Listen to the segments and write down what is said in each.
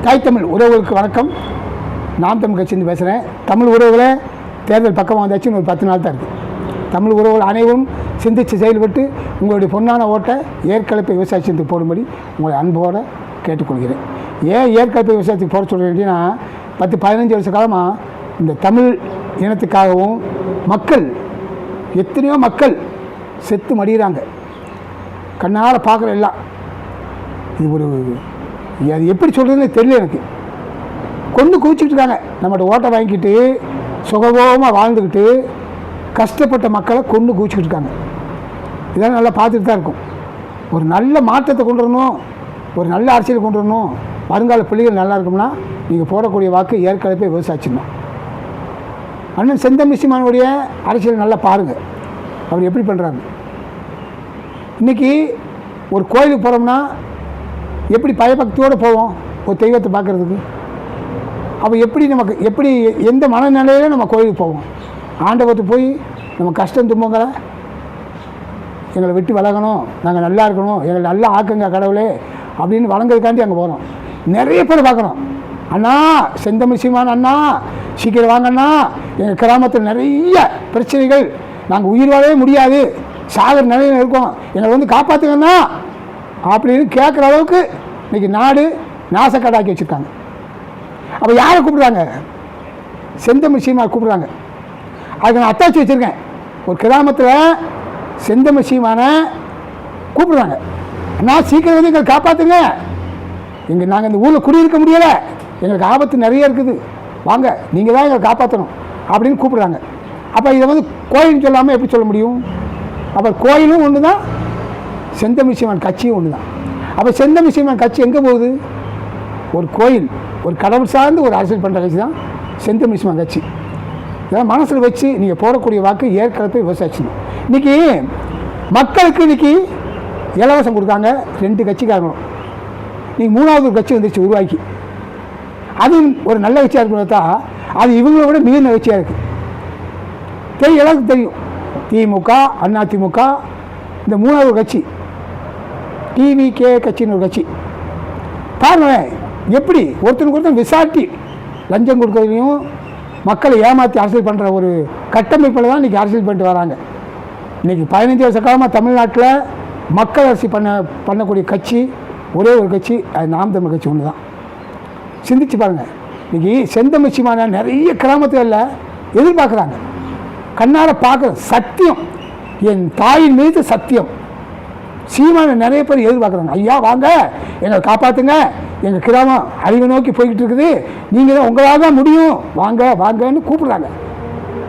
தாய் தமிழ் உறவுகளுக்கு வணக்கம். நாம் தமிழ் கட்சியிலிருந்து பேசுகிறேன். தமிழ் உறவுகளை தேர்தல் பக்கமாக வந்தாச்சுன்னு ஒரு 10 நாள் தான் இருக்குது. தமிழ் உறவுகள் அனைவரும் சிந்தித்து செயல்பட்டு உங்களுடைய பொன்னான ஓட்டை ஏற்கலப்பை விவசாயத்துக்கு போடும்படி உங்களை அன்போடு கேட்டுக்கொள்கிறேன். ஏன் ஏற்கலப்பை விவசாயத்துக்கு போட சொல்கிறேன் அப்படின்னா 10-15 வருஷ காலமாக இந்த தமிழ் இனத்துக்காகவும் எத்தனையோ மக்கள் செத்து மடிகிறாங்க. கண்ணால் பார்க்குற எல்லாம் அது எப்படி சொல்கிறதுன்னு தெரியல எனக்கு. கொண்டு குவிச்சிக்கிட்டு இருக்காங்க. நம்மகிட்ட ஓட்டை வாங்கிக்கிட்டு சுகபோகமாக வாழ்ந்துக்கிட்டு கஷ்டப்பட்ட மக்களை கொண்டு குவிச்சிக்கிட்டு இருக்காங்க. இதெல்லாம் நல்லா பார்த்துட்டு தான் இருக்கும். ஒரு நல்ல மாற்றத்தை கொண்டு வரணும், ஒரு நல்ல அரசியல் கொண்டு வரணும், வருங்கால பிள்ளைகள் நல்லா இருக்கும்னா நீங்கள் போடக்கூடிய வாக்கு ஏற்கனவே விவசாயிச்சிடணும். அண்ணன் செந்தமிழ் சீமானுடைய அரசியல் நல்லா பாருங்கள், அவர் எப்படி பண்ணுறாங்க. இன்றைக்கி ஒரு கோயிலுக்கு போகிறோம்னா எப்படி பயபக்தியோடு போவோம் ஒரு தெய்வத்தை பார்க்குறதுக்கு. அப்போ எப்படி எந்த மனநிலையில் நம்ம கோயிலுக்கு போவோம். ஆண்டவத்துக்கு போய் நம்ம கஷ்டம் துன்பங்களை எங்களை விட்டு விலகணும், நாங்கள் நல்லா இருக்கணும், எங்களை நல்லா ஆக்குங்க கடவுளே அப்படின்னு வழங்குறதுக்காண்டி அங்கே போகிறோம். நிறைய பேர் பார்க்குறோம். அண்ணா செந்தமிழ் சீமான் அண்ணா சீக்கிரம் வாங்கண்ணா, எங்கள் கிராமத்தில் நிறைய பிரச்சனைகள், நாங்கள் உயிர் வாழவே முடியாது, சாகர நிலையில் இருக்கோம், எங்களை வந்து காப்பாற்றுங்கண்ணா அப்படின்னு கேட்குற அளவுக்கு இன்றைக்கி நாடு நாசக்கடாக்கி வச்சுருக்காங்க. அப்போ யாரை கூப்பிடுறாங்க? செந்தமிழ் சீமானை கூப்பிடுறாங்க. அதுக்கு நான் அத்தாச்சி வச்சுருக்கேன். ஒரு கிராமத்தில் செந்தமிழ் சீமானை கூப்பிடுறாங்க. அண்ணா சீக்கிரம் வந்து எங்களை காப்பாற்றுங்க, நாங்கள் இந்த ஊரில் குடியிருக்க முடியலை, எங்களுக்கு ஆபத்து நிறைய இருக்குது, வாங்க நீங்கள் தான் எங்களை காப்பாற்றணும் அப்படின்னு கூப்பிடுறாங்க. அப்போ இதை வந்து கோயில்னு சொல்லாமல் எப்படி சொல்ல முடியும்? அப்போ கோயிலும் ஒன்று தான், செந்தமிழ் சீமான் கட்சியும் ஒன்று தான். அப்போ செந்தமிழ் சீமான் கட்சி எங்கே போகுது? ஒரு கோயில், ஒரு கடவுள் சார்ந்து ஒரு அரசியல் பண்ணுற கட்சி தான் செந்தமிழ் சீமான் கட்சி. இதெல்லாம் மனசில் வச்சு நீங்கள் போடக்கூடிய வாக்கு ஏற்கனவே விவசாயிக்கணும். இன்றைக்கி மக்களுக்கு இலவசம் கொடுத்தாங்க 2 கட்சிக்காரங்களும். நீங்கள் 3வது ஒரு கட்சி வந்துச்சு உருவாக்கி, அது ஒரு நல்ல கட்சியாக இருக்கிறதா, அது இவங்கள விட மிக நல்ல கட்சியாக இருக்குது. எல்லாருக்கும் தெரியும். திமுக, அதிமுக, இந்த 3வது கட்சி டிவிகே கட்சின்னு ஒரு கட்சி. பாருங்களேன் எப்படி ஒருத்தருக்கு விசாட்டி லஞ்சம் கொடுக்கறதையும் மக்களை ஏமாற்றி அரசியல் பண்ணுற ஒரு கட்டமைப்பில் தான் இன்றைக்கி அரசியல் பண்ணிட்டு வராங்க. இன்றைக்கி 15 வருஷ காலமாக தமிழ்நாட்டில் மக்கள் அரசியல் பண்ணக்கூடிய கட்சி ஒரே ஒரு கட்சி, அது நாம் தமிழ் கட்சி ஒன்று தான். சிந்திச்சு பாருங்கள். இன்றைக்கி செந்தமிழ் சீமானை நிறைய கிராமத்தில் எதிர்பார்க்குறாங்க. கண்ணால் பார்க்குற சத்தியம், என் தாயின் மீது சத்தியம், சீமானை நிறைய பேர் எதிர்பார்க்குறாங்க. ஐயா வாங்க எங்களை காப்பாற்றுங்க, எங்கள் கிராமம் அழிவை நோக்கி போய்கிட்டு இருக்குது, நீங்கள் தான் உங்களால் தான் முடியும், வாங்க வாங்கன்னு கூப்பிட்றாங்க.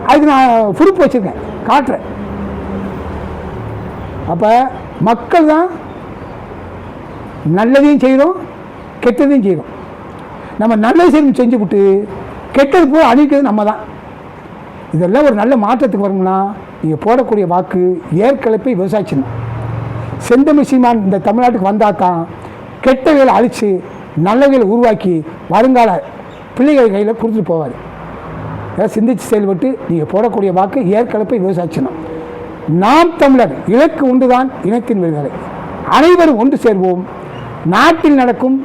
அதுக்கு நான் பொறுப்பு வச்சுருக்கேன், காட்டுறேன். அப்போ மக்கள் தான் நல்லதையும் செய்கிறோம், கெட்டதையும் செய்கிறோம். நம்ம நல்லது செஞ்சுவிட்டு கெட்டது போய் அழிக்கிறது நம்ம தான். இதெல்லாம் ஒரு நல்ல மாற்றத்துக்கு வரணும்னா நீங்கள் போடக்கூடிய வாக்கு ஏற்கலப்பை விவசாயிச்சிடணும். செந்தமிழ் சீமான் இந்த தமிழ்நாட்டுக்கு வந்தால் தான் கெட்டவைகளை அழித்து நல்லவைகளை உருவாக்கி வருங்கால பிள்ளைகள் கையில் கொடுத்துட்டு போவார். ஏதாவது சிந்தித்து செயல்பட்டு நீங்கள் போடக்கூடிய வாக்கு ஏற்கலப்பை விவசாயிச்சிடணும். நாம் தமிழர் இலக்கு உண்டுதான் இனத்தின் விடுதலை. அனைவரும் ஒன்று சேர்வோம். நாட்டில் நடக்கும்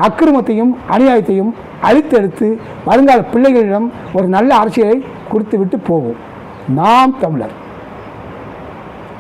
அக்கிரமத்தையும் அநியாயத்தையும் அழித்தெடுத்து வருங்கால பிள்ளைகளிடம் ஒரு நல்ல அரசியலை கொடுத்து விட்டு போவோம். நாம் தமிழர்.